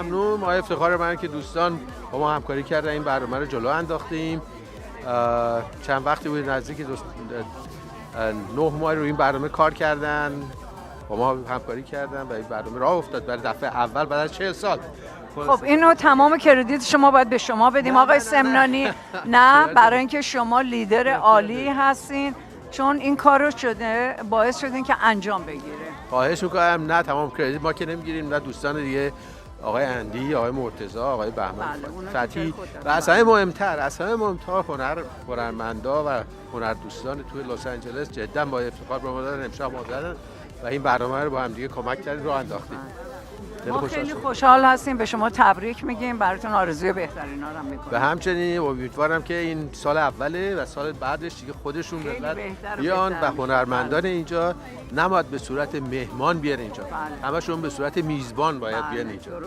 ممنون. ما افتخار من که دوستان با ما همکاری کردن این برنامه رو جلو انداختیم. چند وقتی بود نزدیک 9 ماه روی این برنامه کار کردن، با ما همکاری کردن و این برنامه راه افتاد برای دفعه اول بعد از 40 سال. خب اینو تمام کردیت شما باید به شما بدیم آقای سمنانی. نه برای اینکه شما لیدر عالی هستین، چون این کار رو شده باعث شدین که انجام بگیره. خواهش میکنم. نه تمام کردیت ما که نمیگیریم، نه دوستان دیگه، آقای اندی، آقای مرتضی، آقای بهمن فتحی و از همه مهمتر هنرمندا و هنردوستان توی لس آنجلس جدا با افتخار به ما دادن امشب ما دادن و این برنامه رو با هم دیگه کمک کردیم راه انداختیم. ما خیلی خوشحال هستیم، به شما تبریک میگیم، براتون آرزوی بهترینا رو میکنیم. به همچنین امیدوارم که این سال اوله و سال بعدش دیگه خودشون بیان و هنرمندان اینجا نباید به صورت مهمان بیان اینجا، همشون به صورت میزبان باید بیان اینجا.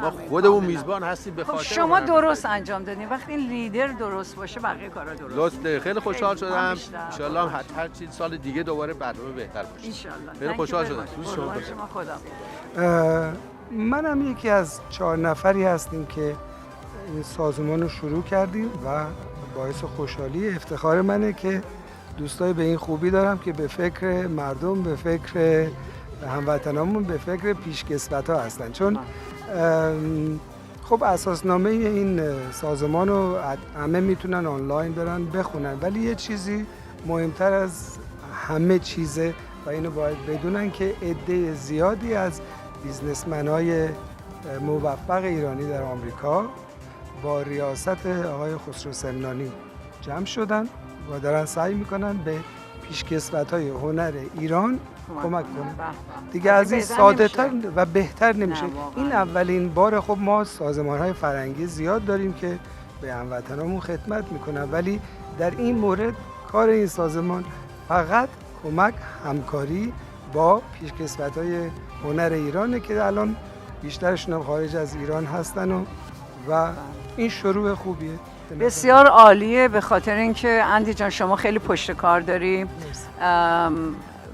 ما خودمون میزبان هستیم به خاطر شما درست انجام دادین. وقتی این لیدر درست باشه بقیه کارا درست. خیلی خوشحال شدم. ان شاء الله هر چیز سال دیگه دوباره برنامه بهتر باشه. ان شاء الله. خیلی خوشحال شدم. شما خدا. منم یکی از 4 نفری هستیم که این سازمان رو شروع کردیم و باعث خوشحالی افتخار منه که دوستای به این خوبی دارم که به فکر مردم، به فکر هموطنامون، به فکر پیشکسوت‌ها هستن. چون خب اساسنامه این سازمان رو همه میتونن آنلاین برن بخونن، ولی یه چیزی مهمتر از همه چیزه و اینو باید بدونن که عده زیادی از بیزنسمن‌های موفق ایرانی در آمریکا با ریاست آقای خسرو سمنانی جمع شدن و دارن سعی میکنن به پیشکسوت‌های هنر ایران کمک کنن. دیگه از این ساده‌تر و بهتر نمیشه. این اولین بار. خب ما سازمان‌های فرهنگی زیاد داریم که به هموطنامون خدمت میکنن، ولی در این مورد کار این سازمان فقط کمک، همکاری با پیشکسوت‌های هنر ایرانه که الان بیشترشون هم خارج از ایران هستن و این شروع خوبیه. بسیار عالیه، به خاطر اینکه اندی جان شما خیلی پشت کار داری.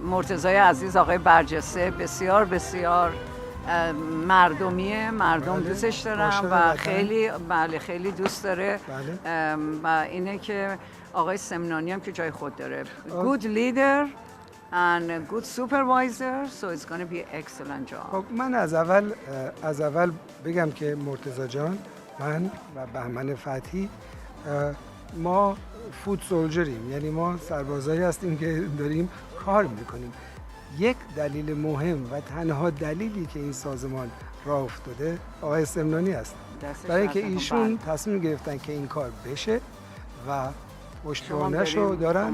مرتضی عزیز، آقای برجسته بسیار بسیار مردمیه، مردم دوستش دارن و خیلی دوست داره. و اینه که آقای سمنانی هم که جای خود داره. good leader and good supervisor, so it's going to be an excellent job. خب من از اول بگم که مرتضی جان، من و بهمن فتحی ما فود سولجریم، یعنی ما سربازایی هستیم که داریم کار میکنیم. یک دلیل مهم و تنها دلیلی که این سازمان راه افتاده آقای سمنانی هست، برای اینکه ایشون تصمیم گرفتن که این کار بشه و پشتوانه‌اش رو دارن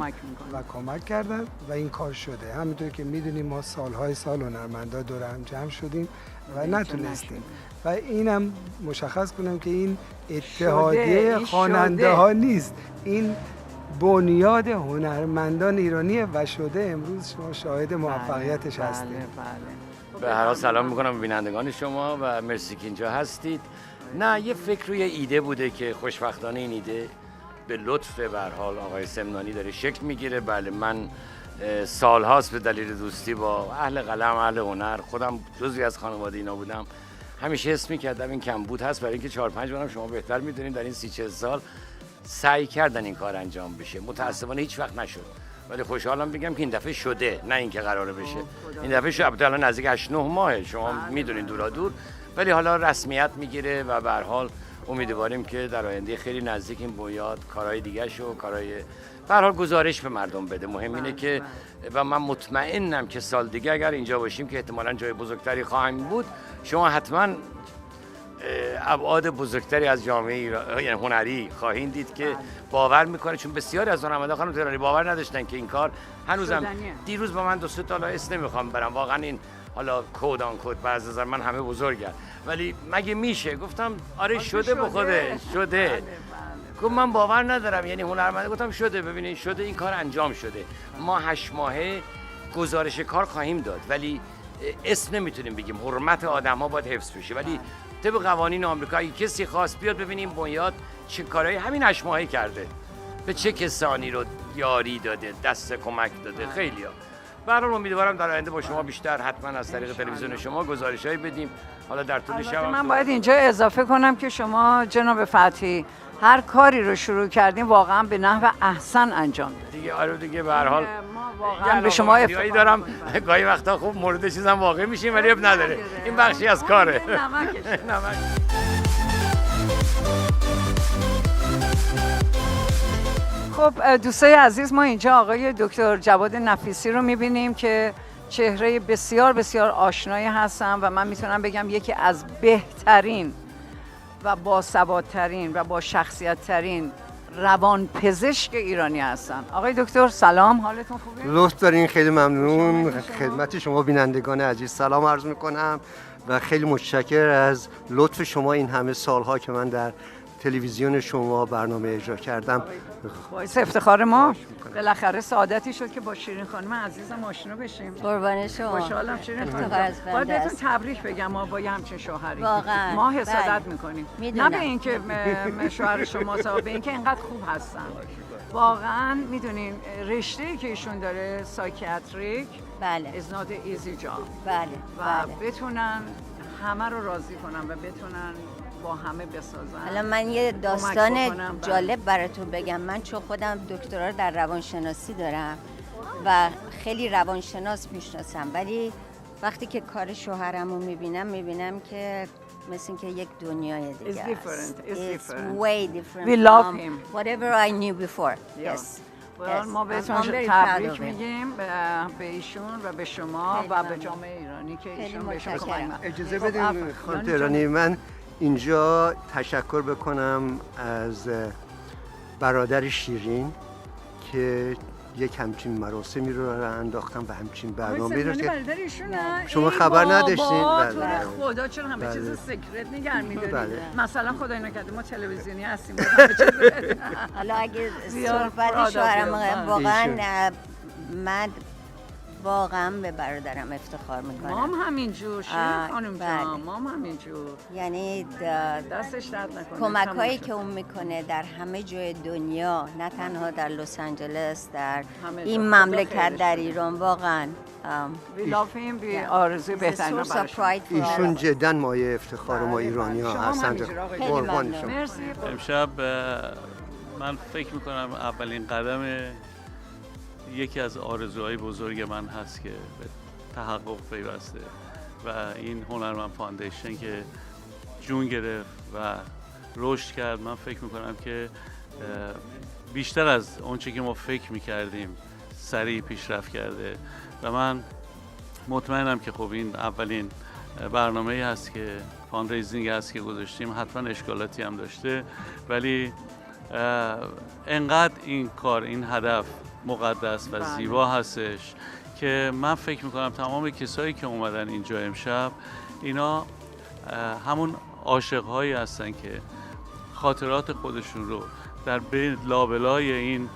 و کمک کردن و این کار شده. همینطور که میدونیم ما سالهای سال هنرمندا دور هم جمع شدیم و نتونستیم. و اینم مشخص کنم که این اتحادیه خواننده ها نیست، این بنیاد هنرمندان ایرانیه و شده. امروز شما شاهد موفقیتش هستید. به هر حال سلام میکنم به بینندگان شما و مرسی که اینجا هستید. نه، یه فکر و یه ایده بوده که خوشبختانه این ایده به لطف به هر حال آقای سمنانی داره شکل میگیره. بله، من سالهاست به دلیل دوستی با اهل قلم، اهل هنر، خودم جزوی از خانواده اینا بودم، همیشه حس می‌کردم این کمبود هست، برای اینکه 4-5 بارم شما بهتر می‌دونید در این 30-40 سال سعی کردن این کار انجام بشه. متأسفانه هیچ وقت نشد، ولی خوشحالم بگم که این دفعه شده، نه اینکه قراره بشه. این دفعه شده. البته الان نزدیک 8-9 ماهه، شما میدونید دورا دور، ولی حالا رسمیت میگیره و به هر حال امیدواریم که در آینده خیلی نزدیک این بنیاد کارهای دیگه‌شو، کارهای به هر حال گزارش به مردم بده. مهم اینه که و من مطمئنم که سال دیگه اگر اینجا باشیم که احتمالاً جای بزرگتری خواهیم بود، شما حتما ابعاد بزرگتری از جامعه یعنی هنری خواهید دید که باور میکنه، چون بسیاری از هنرمندان خانم تهرانی باور نداشتن که این کار هنوزم. دیروز با من 2-3 تا اسم نمیخوام برم، واقعا این حالا کد آن کد بعض از من همه بزرگن، ولی مگه میشه؟ گفتم آره شده، به خودش شده. گفت من باور ندارم، یعنی هنرمنده. گفتم شده، ببینید شده، این کار انجام شده. ما 8 ماهه گزارش کار خواهیم داد، ولی اسم نمیتونیم بگیم، حرمت آدم‌ها باید حفظ بشه. ولی طبق قوانین آمریکا اگه کسی خواست بیاد ببینیم بنیاد چه کارهایی همین 8 ماهه کرده، به چه کسانی رو یاری داده، دست کمک داده، خیلیا. برای امیدوارم در آینده با شما بیشتر حتما از طریق تلویزیون شما گزارش‌هایی بدیم. حالا در طول شب من باید اینجا اضافه کنم که شما جناب فتحی هر کاری رو شروع کردیم واقعا به نحو احسن انجام دادیم دیگه. آره دیگه به هر حال ما واقعا به شما افتخار دارم. گاهی وقتا خوب مورد چیزام واقع میشیم ولی اب نداره، این بخشی از کاره. خب دوستای عزیز، ما اینجا آقای دکتر جواد نفیسی رو میبینیم که چهره بسیار بسیار آشنایی هستن و من میتونم بگم یکی از بهترین و باثبات‌ترین و با شخصیت‌ترین روانپزشک ایرانی هستن. آقای دکتر سلام، حالتون خوبه؟ لطف دارین، خیلی ممنون. خدمت شما بینندگان عزیز سلام عرض میکنم و خیلی متشکر از لطف شما این همه سالها که من در تلویزیون شما برنامه اجرا کردم. باعث افتخار ما. بالاخره سعادتی شد که با شیرین خانم عزیزم آشنا بشیم. قربان شما. خوشحالم شیرین خانم. باید بهتون تبریک بگم ما با یه همچین شوهری. واقعا. ما حسادت میکنیم. میدونم. نه به اینکه شوهر شما به اینکه اینقدر خوب هستن. واقعا میدونین رشته‌ای که ایشون داره سایکیاتریک بله. is not an easy job. بله. و بله. بتونن همه رو راضی کنن و بتونن با همه بسازن. حالا من یه داستان جالب براتون بگم. من چون خودم دکترا در روانشناسی دارم و خیلی روانشناس میشناسم، ولی وقتی که کار شوهرم رو میبینم که مثل که یک دنیای دیگه است. It's way different. We love him. Whatever I knew before. Yes. ما بهتون تبریک میگیم به ایشون و به شما و به جامعه ایرانی که ایشون بهشون کمک. اجازه بدین خانم تهرانی من اینجا تشکر بکنم از برادر شیرین که یک همچین مراسمی رو انداختم و همچین برنامه‌ای رو که شما خبر نداشتین. بله. خدا چرا همه چیز سکرت نگه می‌دارید؟ بله. مثلا خدای نکرده ما تلویزیونی هستیم. حالا اگه صحبت شوهرم واقعا من واقعا به برادرم افتخار میکنم. مام همینجور شیرین خانم جان، مام همینجور. یعنی دستش درد نکنه. کمک‌هایی که اون میکنه در همه جای دنیا، نه تنها در لس آنجلس، در این مملکت، در ایران، واقعا آرزوی بهترین رو براش. ایشون جدا مایه افتخار ما ایرانی‌ها هستن. قربان شما. امشب من فکر میکنم اولین قدم یکی از آرزوهای بزرگ من هست که به تحقق پیوسته و این هنرمند فاندیشن که جون گرفت و رشد کرد، من فکر میکنم که بیشتر از اونچه که ما فکر میکردیم سریع پیشرفت کرده و من مطمئنم که خب این اولین برنامه‌ای هست که فاندریزینگ هست که گذاشتیم، حتما اشکالاتی هم داشته ولی انقدر این کار، این هدف مقدس و زیبا هستش که من فکر میکنم تمام کسایی که اومدن اینجا امشب اینا همون عاشق‌هایی هستن که خاطرات خودشون رو در بین لابلای این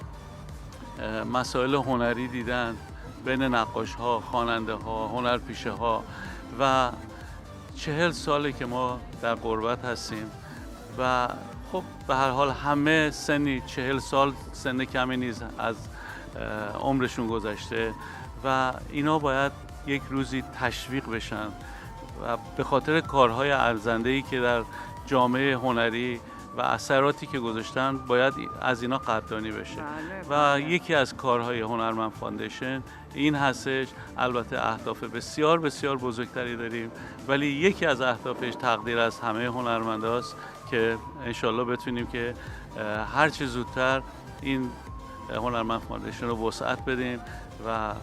مسائل هنری دیدن، بین نقاش‌ها، خواننده‌ها، هنرپیشه‌ها و 40 ساله که ما در غربت هستیم و خب به هر حال همه سنی 40 سال سن کمی نیست از عمرشون گذشته و اینا باید یک روزی تشویق بشن و به خاطر کارهای ارزنده‌ای که در جامعه هنری و اثراتی که گذاشتن باید از اینا قدردانی بشه. و یکی از کارهای هنرمند فاندیشن این هستش. البته اهداف بسیار بسیار بزرگتری داریم ولی یکی از اهدافش تقدیر از همه هنرمنداست که انشالله بتونیم که هر چه زودتر این هنرمند فاندیشن رو وسعت بدیم و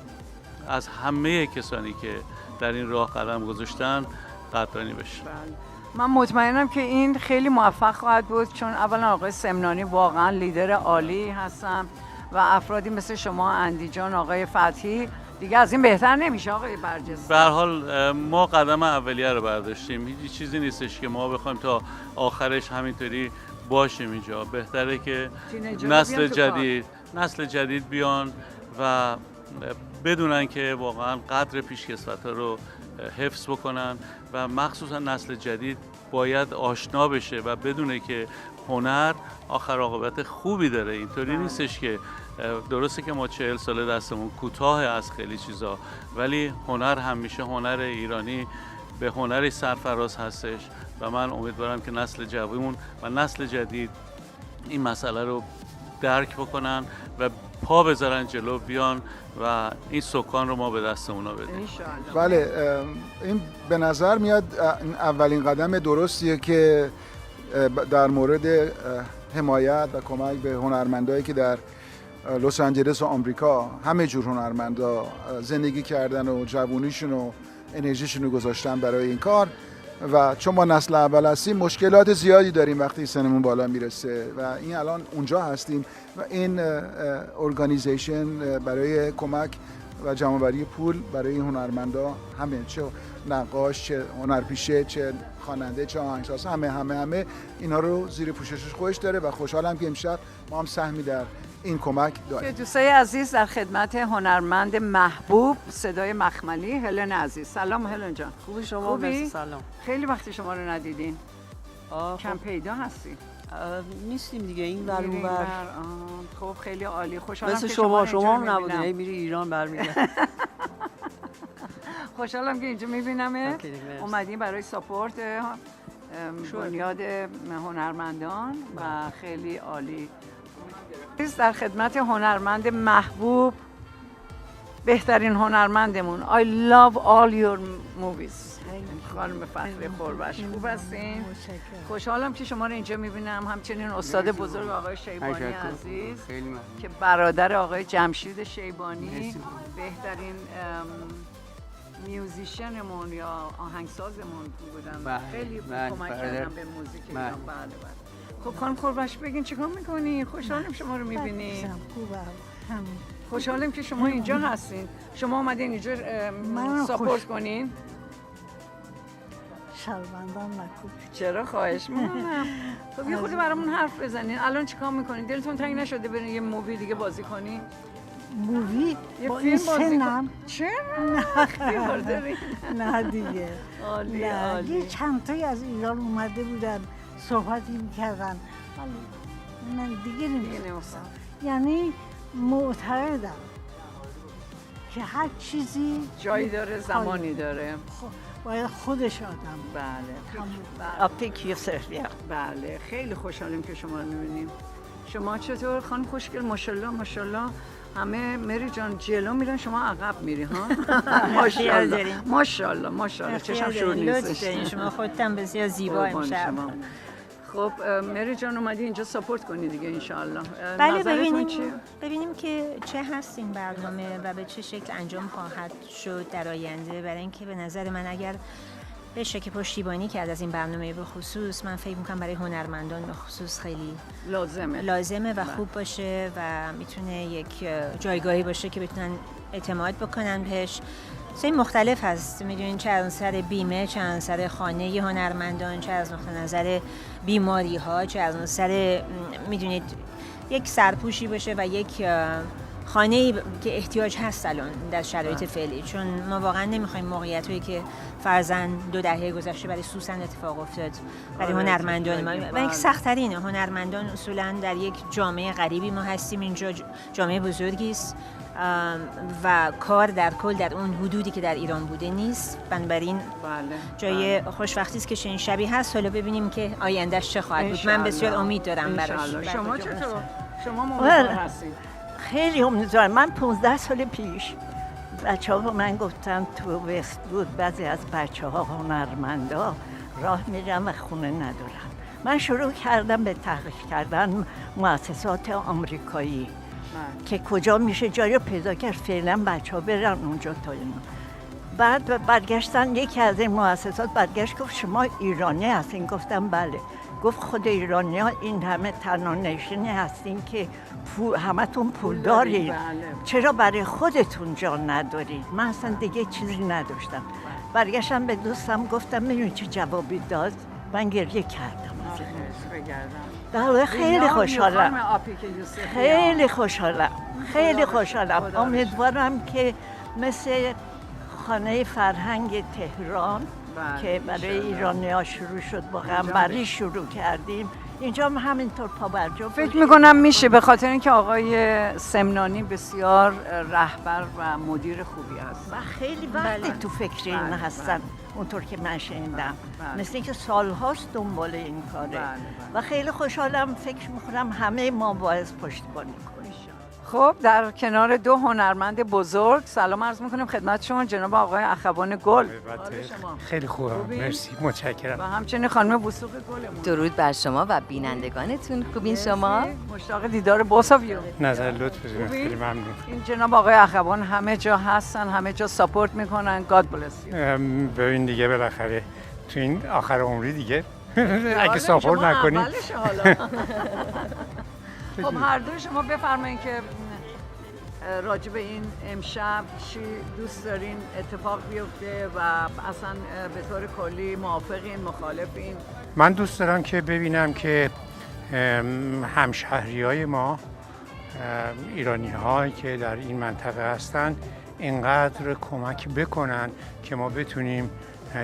از همه کسانی که در این راه قدم گذاشتن قدردانی بشه. من مطمئنم که این خیلی موفق خواهد بود چون اولا آقای سمنانی واقعا لیدر عالی هستن و افرادی مثل شما، اندیجان، آقای فتحی، دیگه از این بهتر نمیشه آقای برجسته. به هر حال ما قدم اولیه رو برداشتیم، هیچ چیزی نیستش که ما بخوایم تا آخرش همینطوری باشیم اینجا. بهتره که نسل جدید بیان و بدونن که واقعا قدر پیشکسوت‌ها رو حفظ بکنن و مخصوصا نسل جدید باید آشنا بشه و بدونه که هنر آخر عاقبت خوبی داره. اینطوری نیستش که درسته که ما 40 ساله دستمون کوتاه از خیلی چیزا، ولی هنر همیشه هنر ایرانی به هنری سرفراز هستش و من امیدوارم که نسل جوون و نسل جدید این مسئله رو درک بکنن و پا بذارن جلو بیان و این سکان رو ما به دست اونا بدیم. بله، این به نظر میاد اولین قدم درستیه که در مورد حمایت و کمک به هنرمندایی که در لس آنجلس و آمریکا همه جور هنرمندا زندگی کردن و جوونیشون و انرژیشون رو گذاشتن برای این کار و چون ما نسل اول هستیم مشکلات زیادی داریم وقتی سنمون بالا میرسه و این الان اونجا هستیم و این ارگانیزیشن برای کمک و جمع‌آوری پول برای هنرمندا، همه چه نقاش، چه هنرپیشه، چه خواننده، چه آهنگساز، همه اینا رو زیر پوششش خودش داره و خوشحالم که امشب ما هم سهمی در این کمک داریم. دوستای عزیز در خدمت هنرمند محبوب صدای مخملی هلن عزیز. سلام هلن جان. خوبی شما؟ خوبی؟ سلام. خیلی وقتی شما رو ندیدین. کم پیدا هستی؟ نیستیم دیگه، این ور اون ور. خب خیلی عالی، خوشحالم مثل که شما هم نبودین، میری ایران برمیگردی. خوشحالم که اینجا میبینمت. اومدیم برای ساپورت بنیاد هنرمندان و خیلی عالی. در خدمت هنرمند محبوب، بهترین هنرمندمون. I love all your movies. خانم فخری خوربش، خوب هستین؟ خوشحالم که شما رو اینجا میبینم. همچنین استاد بزرگ آقای شیبانی عزیز که برادر آقای جمشید شیبانی، بهترین میوزیشنمون یا آهنگسازمون بودن. خیلی کمک کردن به موزیک ایران. بله. خب خانم خوربش بگین چیکار میکنی؟ خوشحالم شما رو میبینی. خوشحالم که شما اینجا هستین. شما اومدین اینجا ساپورت کنین. شرمندم نکن. چرا؟ خواهش میکنم. خب یه خودی برامون حرف بزنین. الان چیکار میکنین؟ دلتون تنگ نشده برین یه مووی دیگه بازی کنین؟ مووی؟ با این سنم؟ چرا؟ نه نه دیگه. عالی. یه چند تایی از ایران اومده بودن صحبتی میکردن ولی من دیگه نمی‌خواستم. یعنی معتقدم که هر چیزی جایی داره، زمانی داره. باید خودش آدم. بله. آپیک یوسف. بله. خیلی خوشحالیم که شما رو می‌بینیم. شما چطور خانم خوشگل؟ ماشاءالله همه مری جان جلو میرن، شما عقب میری ها. ماشاءالله چشم شور نیست. شما خودتون بسیار زیبا امشب. خب مری جان اومدی اینجا ساپورت کنی دیگه انشالله. بله، ببینیم که چه هست این برنامه و به چه شکل انجام خواهد شد در آینده. برای اینکه به نظر من اگر بشه که پشتیبانی کرد از این برنامه به خصوص، من فکر میکنم برای هنرمندان به خصوص خیلی لازمه و خوب باشه و میتونه یک جایگاهی باشه که بتونن اعتماد بکنن بهش. چیزای مختلف هست، میدونین، چه از نظر بیمه، چه از نظر خانه هنرمندان، چه از نظر بیماری ها، چه از نظر میدونید یک سرپوشی باشه و یک خانه‌ای که احتیاج هست الان در شرایط فعلی، چون ما واقعا نمیخوایم موقعیتایی که فرضاً 2 دهه گذشته برای سوسن اتفاق افتاد برای هنرمندان ما و یک سخت‌ترینه. هنرمندان اصولاً در یک جامعه غریبی ما هستیم، اینجا جامعه بزرگی است و کار در کل در اون حدودی که در ایران بوده نیست. بنابراین جای خوشبختی است که چنین شبی هست. حالا ببینیم که آیندهش چه خواهد بود. من بسیار امید دارم براش. شما چطور؟ شما امیدوار هستید؟ خیلی امیدوارم. من 15 سال پیش بچه‌ها به من گفتن تو وست بود بعضی از بچه‌ها هنرمندا راه میرن و خونه ندارن. من شروع کردم به تحقیق کردن مؤسسات آمریکایی که کجا میشه جایی پیدا کرد فعلا بچه‌ها برن اونجا تا اینا. بعد برگشتن یکی از این مؤسسات برگشت گفت شما ایرانی هستین؟ گفتم بله. گفت خود ایرانی ها این همه تنها نشینی هستین که همتون پول دارید، چرا برای خودتون جان ندارید؟ من اصلا دیگه چیزی نداشتم. برگشتم به دوستم گفتم میدونی چه جوابی داد؟ من گریه کردم. خیلی خوشحالم. خیلی خوشحالم. امیدوارم که مثل خانه فرهنگ تهران که برای ایرانی ها شروع شد با غنبری شروع کردیم، اینجا هم همینطور پابرجا. فکر میکنم میشه به خاطر اینکه آقای سمنانی بسیار رهبر و مدیر خوبی هست و خیلی وقتی تو فکر این هستن اونطور که من شنیدم. مثل اینکه سالهاست دنبال این کاره و خیلی خوشحالم. فکر میکنم همه ما باید پشتیبانی کنیم. خب در کنار دو هنرمند بزرگ سلام عرض میکنیم خدمت شما جناب آقای اخوان گل. خیلی خوبم، مرسی، متشکرم. و همچنین خانم وثوق گلمون. درود بر شما و بینندگانتون. خوبین شما؟ مشتاق دیدار بوساویو. نظر لطف بدید، خیلی ممنون. این جناب آقای اخوان همه جا هستن، همه جا ساپورت میکنن. گاد بلس یو. ببین دیگه بالاخره تو این آخر عمری دیگه اگه ساپورت نکنی. خب هر دوی شما بفرمایید که راجع به این امشب چی دوست دارین اتفاق بیفته و اصلا به طور کلی موافقین مخالفین؟ من دوست دارم که ببینم که همشهریای ما ایرانی هایی که در این منطقه هستن اینقدر کمک بکنن که ما بتونیم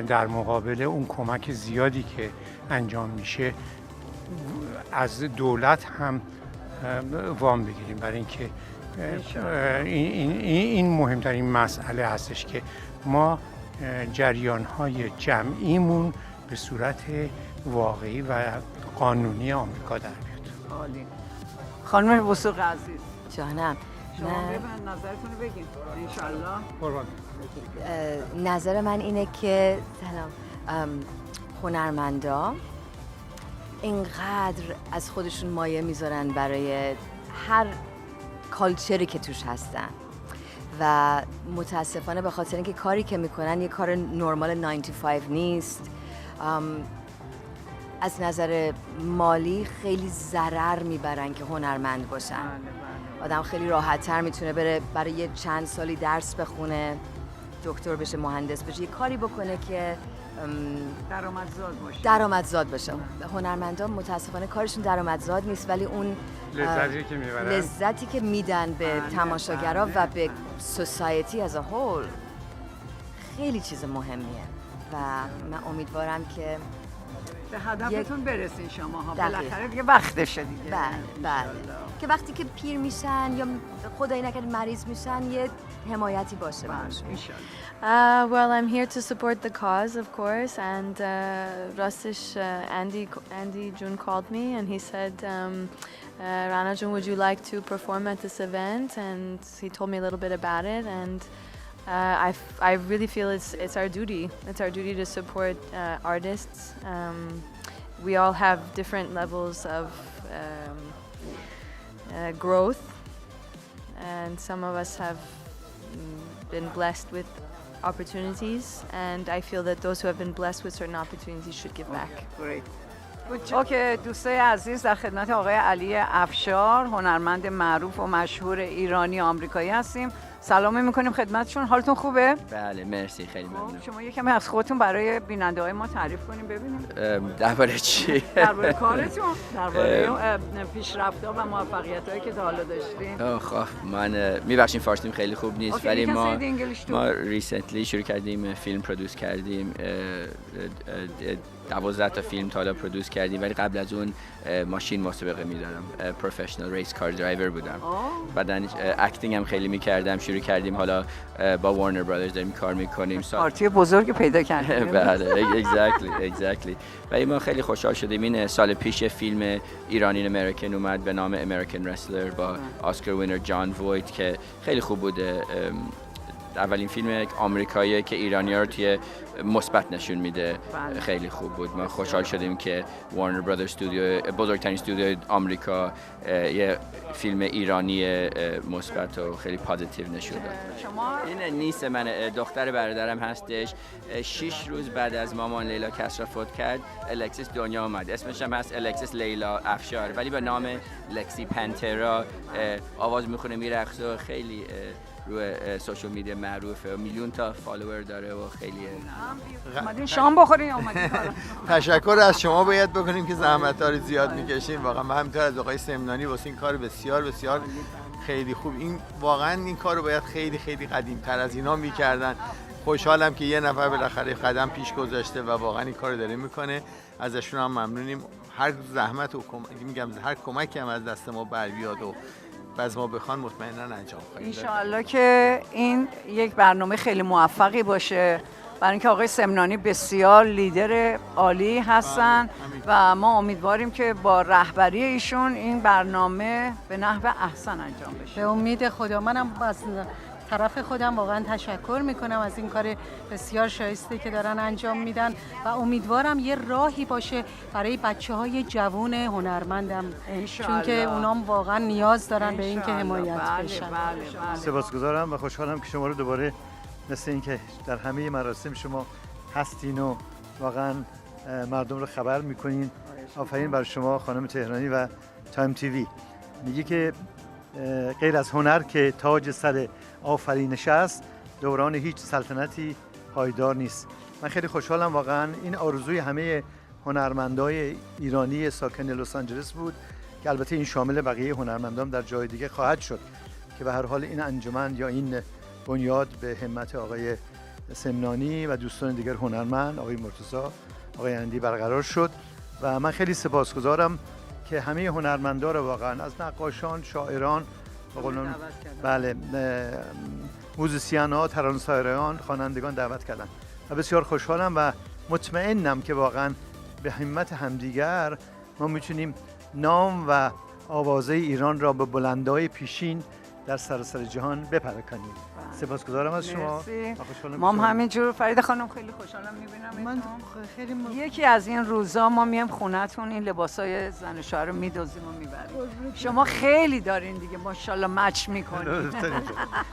در مقابل اون کمک زیادی که انجام میشه از دولت هم وام بگیریم، برای اینکه این مهمترین مسئله هستش که ما جریان‌های جمعیمون به صورت واقعی و قانونی آمریکا در بیاد. عالی. خانم وثوق عزیز جانم، شما نظرتون رو بگین انشالله. نظر من اینه که هنرمندا اینقدر از خودشون مایه میذارن برای هر کالچری که توش هستن و متاسفانه به خاطر اینکه کاری که میکنن یه کار نرمال 9 to 5 نیست، از نظر مالی خیلی ضرر میبرن که هنرمند باشن. آدم خیلی راحت‌تر میتونه بره برای یه چند سالی درس بخونه، دکتر بشه، مهندس بشه، یه کاری بکنه که درآمدزاد باشه. هنرمندان متاسفانه کارشون درآمدزاد نیست، ولی اون لذتی که میدن به تماشاگرها و به سوسایتی از هول خیلی چیز مهمیه و من امیدوارم که به هدفتون برسین شما ها. بالاخره دیگه وقتشه دیگه. بله که وقتی که پیر میشن یا خدایی نکنه مریض میشن یه حمایتی باشه براشون. Well, I'm here to support the cause, of course, and Rastish, Andy June called me and he said, Rana June, would you like to perform at this event? And he told me a little bit about it, and I really feel it's our duty. It's our duty to support artists. We all have different levels of growth, and some of us have been blessed with opportunities, and I feel that those who have been blessed with certain opportunities should give back. Great. اوکی دوستای عزیز، در خدمت آقای علی افشار، هنرمند معروف و مشهور ایرانی آمریکایی هستیم. سلام میکنیم خدمتشون. حالتون خوبه؟ بله مرسی، خیلی ممنون. شما یه کمی از خودتون برای بیننده‌های ما تعریف کنیم ببینیم. درباره چی؟ درباره کارتون، درباره پیشرفت‌ها و موفقیت‌هایی که تا حالا داشتین. خب من میبخشین فارسیم خیلی خوب نیست، ولی ما ریسنتلی شروع کردیم فیلم پرودوس کردیم، 12 تا فیلم تا حالا پرودوس کردیم، ولی قبل از اون ماشین مسابقه می‌دادم، پروفشنال ریس کار درایور بودم. بعدن اکتینگ هم خیلی می‌کردم. شروع کردیم حالا با وارنر برادرز داریم کار می‌کنیم. پارتی بزرگ پیدا کردیم. بله exactly. ولی ما خیلی خوشحال شدیم. این سال پیش فیلم ایرانی امریکن اومد به نام امریکن رسلر با اسکار وینر جان وایت که خیلی خوب بوده. اولین فیلم آمریکایی که ایرانی‌ها رو توی مثبت نشون میده. خیلی خوب بود. ما خوشحال شدیم که وارنر برادر استودیو، بزرگترین استودیو آمریکا، یه فیلم ایرانی مثبت و خیلی پوزیتیو نشون داد. این نیست من، دختر برادرم هستش. 6 روز بعد از مامان لیلا کسرا فوت کرد، الکسیس دنیا اومد. اسمش هم هست الکسیس لیلا افشار، ولی به نام لکسی پنترا آواز میخونه، میرقصه و خیلی روی سوشال میدیا معروفه و میلیون تا فالوور داره و خیلی اومدین شام بخورین یا اومدین کار؟ تشکر از شما باید بکنیم که زحمت‌ها رو زیاد میکشین. واقعا من همینطور از آقای سمنانی واسه این کار بسیار بسیار خیلی خوب، این واقعا این کار رو باید خیلی خیلی قدیم‌تر از اینا میکردن. خوشحالم که یه نفر بالاخره قدم پیش گذاشته و واقعا این کارو داره میکنه. ازشون هم ممنونیم. هر زحمت و هر کمکی هم از دست ما بر بیاد و از ما بخوان مطمئنا انجام خواهیم داد. انشاءالله که این یک برنامه خیلی موفقی باشه، برای اینکه آقای سمنانی بسیار لیدر عالی هستن و ما امیدواریم که با رهبری ایشون این برنامه به نحو احسن انجام بشه. به امید خدا. منم از طرف خودم واقعا تشکر میکنم از این کار بسیار شایسته که دارن انجام میدن و امیدوارم یه راهی باشه برای بچه‌های جوان هنرمندم، چون که اونام واقعا نیاز دارن به این که حمایت بشن. سپاسگزارم و خوشحالم که شما رو دوباره مثل این که در همه مراسم شما هستین و واقعا مردم رو خبر میکنین. آفرین بر شما خانم تهرانی و تایم تیوی. میگه که غیر از هنر که تاج سر آفرینش است، دوران هیچ سلطنتی پایدار نیست. من خیلی خوشحالم، واقعا این آرزوی همه هنرمندای ایرانی ساکن لس آنجلس بود که البته این شامل بقیه هنرمندان در جای دیگه خواهد شد که به هر حال این انجمن یا این بنیاد به همت آقای سمنانی و دوستان دیگر هنرمند، آقای مرتضی، آقای اندی برقرار شد و من خیلی سپاسگزارم که همه هنرمندا رو واقعا از نقاشان، شاعران، بله، موزیسین‌ها، ترانه‌سرایان، خوانندگان دعوت کردن و بسیار خوشحالم و مطمئنم که واقعا به همت همدیگر ما میتونیم نام و آوازه ایران را به بلندای پیشین در سراسر جهان بپراکنیم. سپاسگزارم از شما. ما هم همینجور. فرید خانم خیلی خوشحالم میبینم. من خیلی یکی از این روزا ما میام خونه‌تون این لباسای زن و شوهر رو میدوزیم و میبریم. شما خیلی دارین دیگه ماشاءالله مچ میکنین.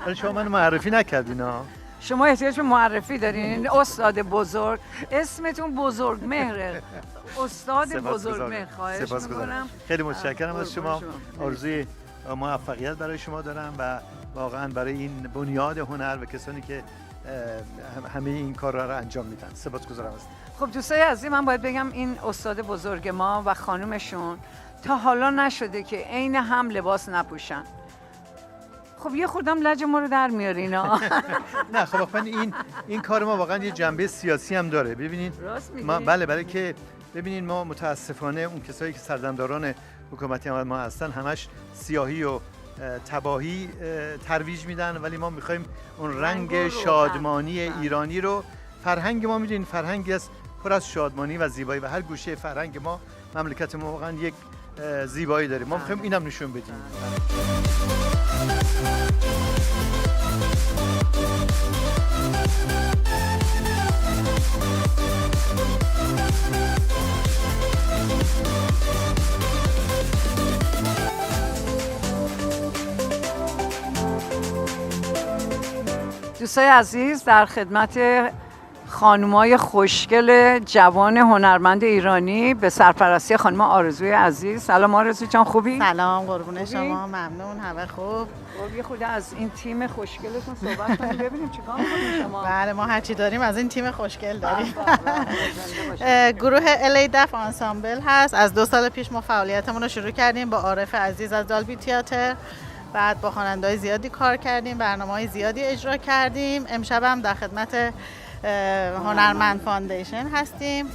ولی شما من معرفی نکردین ها. شما احتیاج به معرفی دارین. استاد بزرگ، اسمتون بزرگ مهره. استاد بزرگ مهر. خواهش میکنم. خیلی متشکرم از شما. آرزوی موفقیت برای شما دارم و واقعا برای این بنیاد هنر و کسانی که همه این کار را انجام میدن. سپاسگزارم هستم. خب دوستای عزیز، من باید بگم این استاد بزرگ ما و خانومشون تا حالا نشده که عین هم لباس نپوشن. خب یه خودم لج ما رو در میارین ها. نه خب این کار ما واقعا یه جنبه سیاسی هم داره. ببینید ما بله، برای که ببینید ما متاسفانه اون کسایی که سردمداران حکومتی ما هستن همش سیاهی و تباهی ترویج میدن، ولی ما میخوایم اون رنگ شادمانی ایرانی رو، فرهنگ ما میدونین فرهنگی است پر از شادمانی و زیبایی و هر گوشه فرهنگ ما، مملکت ما واقعا یک زیبایی داره. ما میخوایم اینم نشون بدیم. دوستای عزیز، در خدمت خانمای خوشگل جوان هنرمند ایرانی به سرپرستی خانم آرزوی عزیز. سلام آرزو جان، خوبی؟ سلام، قربون شما، ممنون، همه خوب. یه خود از این تیم خوشگلتون صحبت کنیم ببینیم چیکار می‌کنید شما. بله، ما هرچی داریم از این تیم خوشگل داریم. گروه الی دف آنسامبل هست. از 2 سال پیش ما فعالیتمون رو شروع کردیم با عارف عزیز از دالبی تئاتر. بعد با خواننده‌های زیادی کار کردیم، برنامه‌های زیادی اجرا کردیم. امشب هم در خدمت هنرمند فاندیشن هستیم.